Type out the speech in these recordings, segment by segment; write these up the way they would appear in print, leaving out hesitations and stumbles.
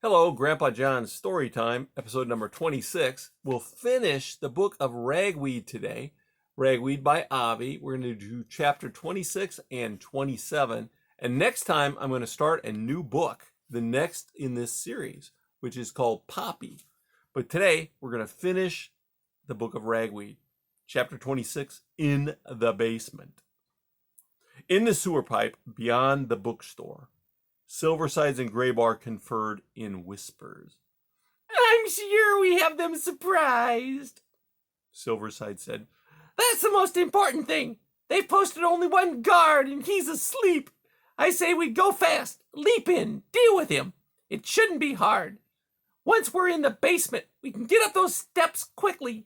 Hello, Grandpa John's Story Time, episode number 26. We'll finish the book of Ragweed today. Ragweed by Avi. We're going to do chapter 26 and 27. And next time, I'm going to start a new book, the next in this series, which is called Poppy. But today, we're going to finish the book of Ragweed, chapter 26, In the Basement. In the sewer pipe beyond the bookstore, Silversides and Graybar conferred in whispers. I'm sure we have them surprised, Silverside said. That's the most important thing. They've posted only one guard and he's asleep. I say we go fast, leap in, deal with him. It shouldn't be hard. Once we're in the basement, we can get up those steps quickly.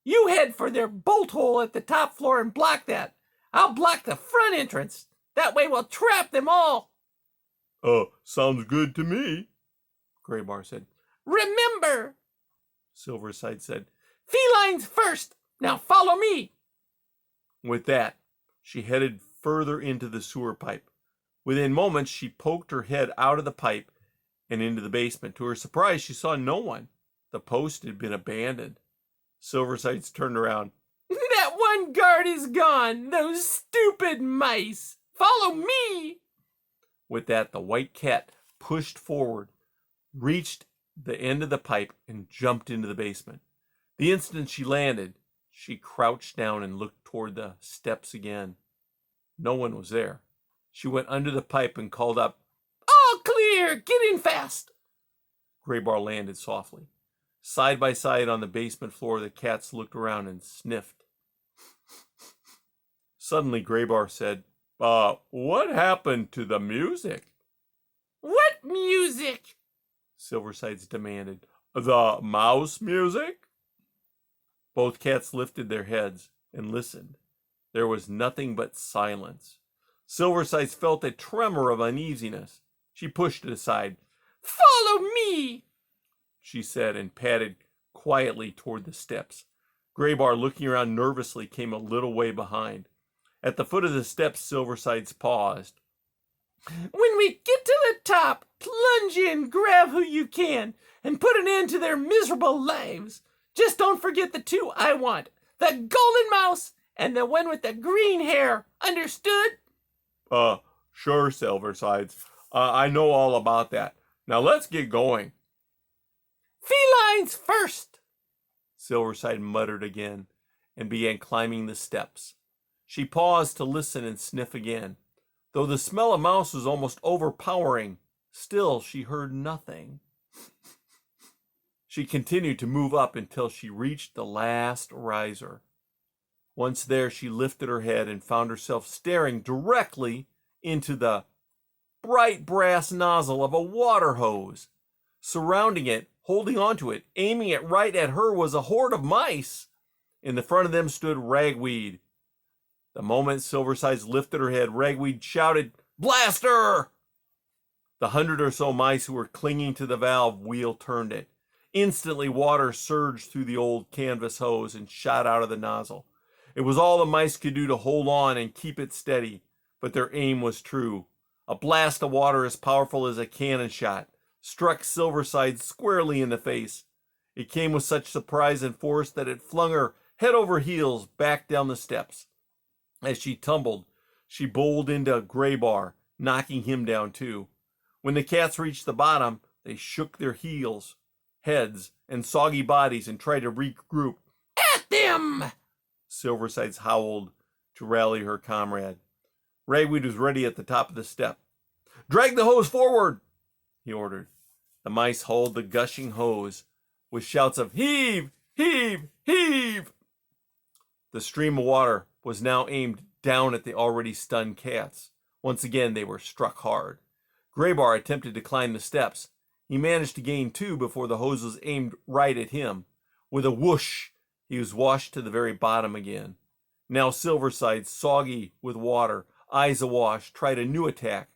You head for their bolt hole at the top floor and block that. I'll block the front entrance. That way we'll trap them all. Sounds good to me, Graybar said. Remember, Silverside said. Felines first. Now follow me. With that, she headed further into the sewer pipe. Within moments, she poked her head out of the pipe and into the basement. To her surprise, she saw no one. The post had been abandoned. Silversides turned around. That one guard is gone. Those stupid mice. Follow me. With that, the white cat pushed forward, reached the end of the pipe, and jumped into the basement. The instant she landed, she crouched down and looked toward the steps again. No one was there. She went under the pipe and called up, All clear. Get in fast. Graybar landed softly. Side by side on the basement floor, the cats looked around and sniffed. Suddenly, Graybar said, what happened to the music? What music? Silversides demanded. The mouse music? Both cats lifted their heads and listened. There was nothing but silence. Silversides felt a tremor of uneasiness. She pushed it aside. Follow me, she said, and padded quietly toward the steps. Graybar, looking around nervously, came a little way behind. At the foot of the steps, Silversides paused. When we get to the top, plunge in, grab who you can, and put an end to their miserable lives. Just don't forget the two I want, the golden mouse and the one with the green hair. Understood? Sure, Silversides. I know all about that. Now let's get going. Felines first, Silverside muttered again and began climbing the steps. She paused to listen and sniff again. Though the smell of mouse was almost overpowering, still she heard nothing. She continued to move up until she reached the last riser. Once there, she lifted her head and found herself staring directly into the bright brass nozzle of a water hose. Surrounding it, holding onto it, aiming it right at her, was a horde of mice. In the front of them stood Ragweed. The moment Silversides lifted her head, Ragweed shouted, Blast her! The 100 or so mice who were clinging to the valve wheel turned it. Instantly, water surged through the old canvas hose and shot out of the nozzle. It was all the mice could do to hold on and keep it steady, but their aim was true. A blast of water as powerful as a cannon shot struck Silverside squarely in the face. It came with such surprise and force that it flung her head over heels back down the steps. As she tumbled, she bowled into Graybar, knocking him down too. When the cats reached the bottom, they shook their heads, and soggy bodies and tried to regroup. At them! Silversides howled to rally her comrade. Ragweed was ready at the top of the step. Drag the hose forward, he ordered. The mice hauled the gushing hose with shouts of heave, heave, heave. The stream of water was now aimed down at the already stunned cats. Once again, they were struck hard. Graybar attempted to climb the steps. He managed to gain two before the hose was aimed right at him. With a whoosh, he was washed to the very bottom again. Now Silverside, soggy with water, eyes awash, tried a new attack.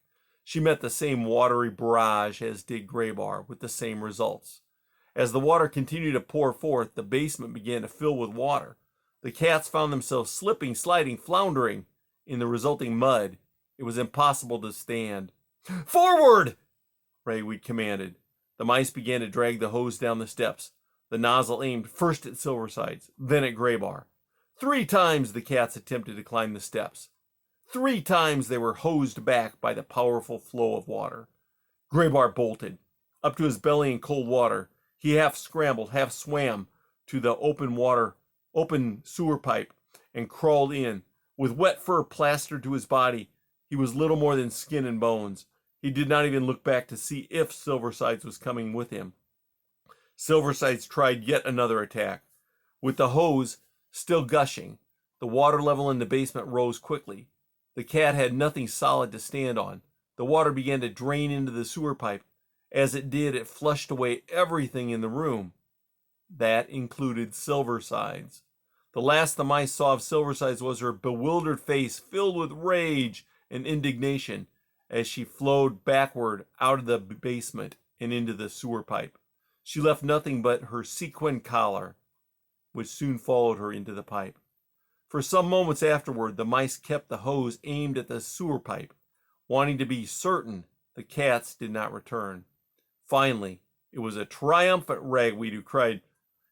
She met the same watery barrage as did Graybar, with the same results. As the water continued to pour forth, the basement began to fill with water. The cats found themselves slipping, sliding, floundering in the resulting mud. It was impossible to stand. Forward! Ragweed commanded. The mice began to drag the hose down the steps. The nozzle aimed first at Silversides, then at Graybar. 3 times the cats attempted to climb the steps. 3 times they were hosed back by the powerful flow of water. Graybar bolted. Up to his belly in cold water, he half scrambled, half swam to the open sewer pipe and crawled in. With wet fur plastered to his body, he was little more than skin and bones. He did not even look back to see if Silversides was coming with him. Silversides tried yet another attack. With the hose still gushing, the water level in the basement rose quickly. The cat had nothing solid to stand on. The water began to drain into the sewer pipe. As it did, it flushed away everything in the room. That included Silversides. The last the mice saw of Silversides was her bewildered face filled with rage and indignation as she flowed backward out of the basement and into the sewer pipe. She left nothing but her sequin collar, which soon followed her into the pipe. For some moments afterward, the mice kept the hose aimed at the sewer pipe, wanting to be certain the cats did not return. Finally, it was a triumphant Ragweed who cried,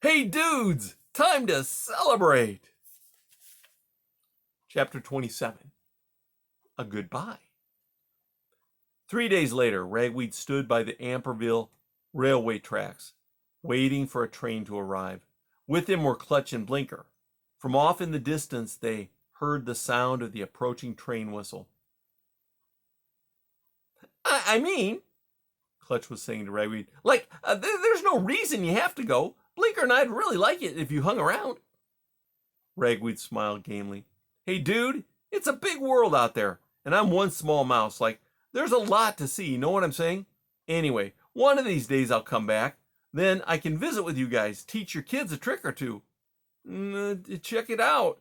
"Hey dudes, time to celebrate!" Chapter 27. A Goodbye. 3 days later, Ragweed stood by the Amperville railway tracks, waiting for a train to arrive. With him were Clutch and Blinker. From off in the distance, they heard the sound of the approaching train whistle. I mean, Clutch was saying to Ragweed, there's no reason you have to go. Blinker and I'd really like it if you hung around. Ragweed smiled gamely. Hey, dude, it's a big world out there, and I'm one small mouse. There's a lot to see, you know what I'm saying? Anyway, one of these days I'll come back. Then I can visit with you guys, teach your kids a trick or two. Check it out,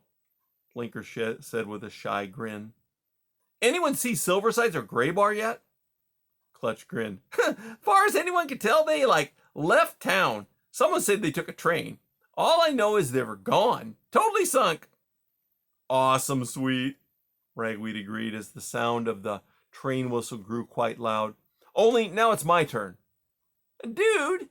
Blinker said with a shy grin. Anyone see Silversides or Graybar yet? Clutch grinned. Far as anyone can tell, they, left town. Someone said they took a train. All I know is they were gone. Totally sunk. Awesome, sweet, Ragweed agreed as the sound of the train whistle grew quite loud. Only now it's my turn. Dude,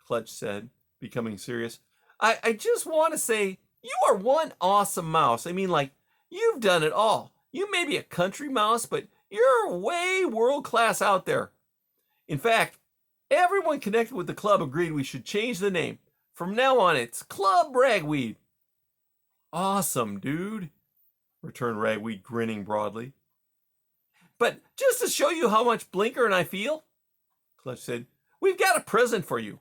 Clutch said, becoming serious, I just want to say you are one awesome mouse. I mean, you've done it all. You may be a country mouse, but you're way world class out there. In fact, everyone connected with the club agreed we should change the name. From now on, it's Club Ragweed. Awesome, dude, returned Ragweed, grinning broadly. But just to show you how much Blinker and I feel, Clutch said, we've got a present for you.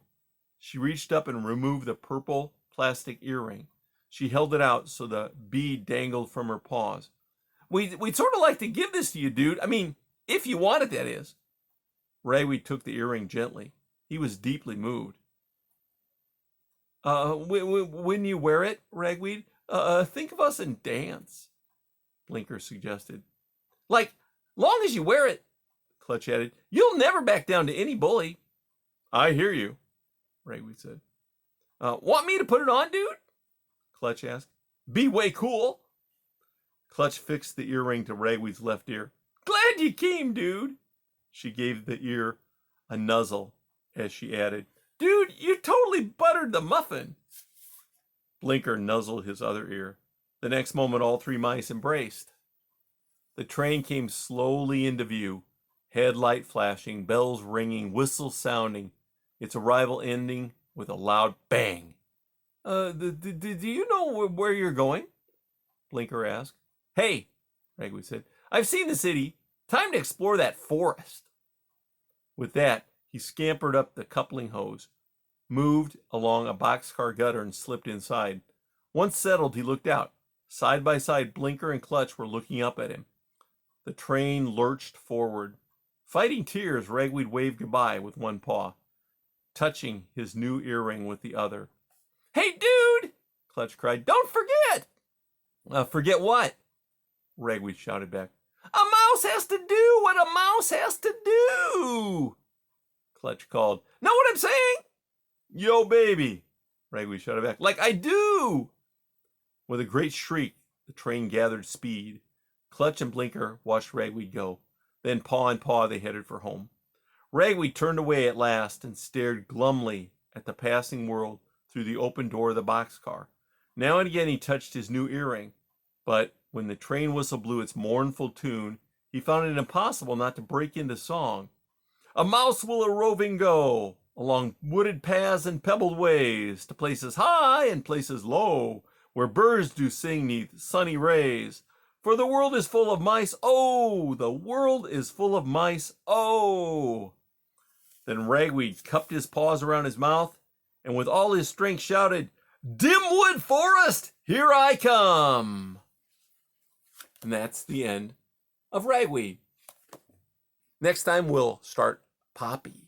She reached up and removed the purple plastic earring. She held it out so the bead dangled from her paws. We'd sort of like to give this to you, dude. I mean, if you want it, that is. Ragweed took the earring gently. He was deeply moved. When you wear it, Ragweed, think of us and dance, Blinker suggested. Long as you wear it, Clutch added, you'll never back down to any bully. I hear you, Ragweed said. Want me to put it on, dude? Clutch asked. Be way cool. Clutch fixed the earring to Ragweed's left ear. Glad you came, dude. She gave the ear a nuzzle as she added, dude, you totally buttered the muffin. Blinker nuzzled his other ear. The next moment, all 3 mice embraced. The train came slowly into view, headlight flashing, bells ringing, whistles sounding, its arrival ending with a loud bang. Do you know where you're going? Blinker asked. Hey, Ragweed said, I've seen the city. Time to explore that forest. With that, he scampered up the coupling hose, moved along a boxcar gutter, and slipped inside. Once settled, he looked out. Side by side, Blinker and Clutch were looking up at him. The train lurched forward. Fighting tears, Ragweed waved goodbye with one paw, touching his new earring with the other. Hey, dude! Clutch cried. Don't forget! Forget what? Ragweed shouted back. A mouse has to do what a mouse has to do! Clutch called. Know what I'm saying? Yo, baby! Ragweed shouted back. Like I do! With a great shriek, the train gathered speed. Clutch and Blinker watched Ragweed go. Then paw in paw, they headed for home. Ragweed turned away at last and stared glumly at the passing world through the open door of the boxcar. Now and again he touched his new earring, but when the train whistle blew its mournful tune, he found it impossible not to break into song. A mouse will a roving go, along wooded paths and pebbled ways, to places high and places low, where birds do sing 'neath sunny rays. For the world is full of mice, oh! The world is full of mice, oh! Then Ragweed cupped his paws around his mouth, and with all his strength shouted, "Dimwood Forest, here I come!" And that's the end of Ragweed. Next time we'll start Poppy.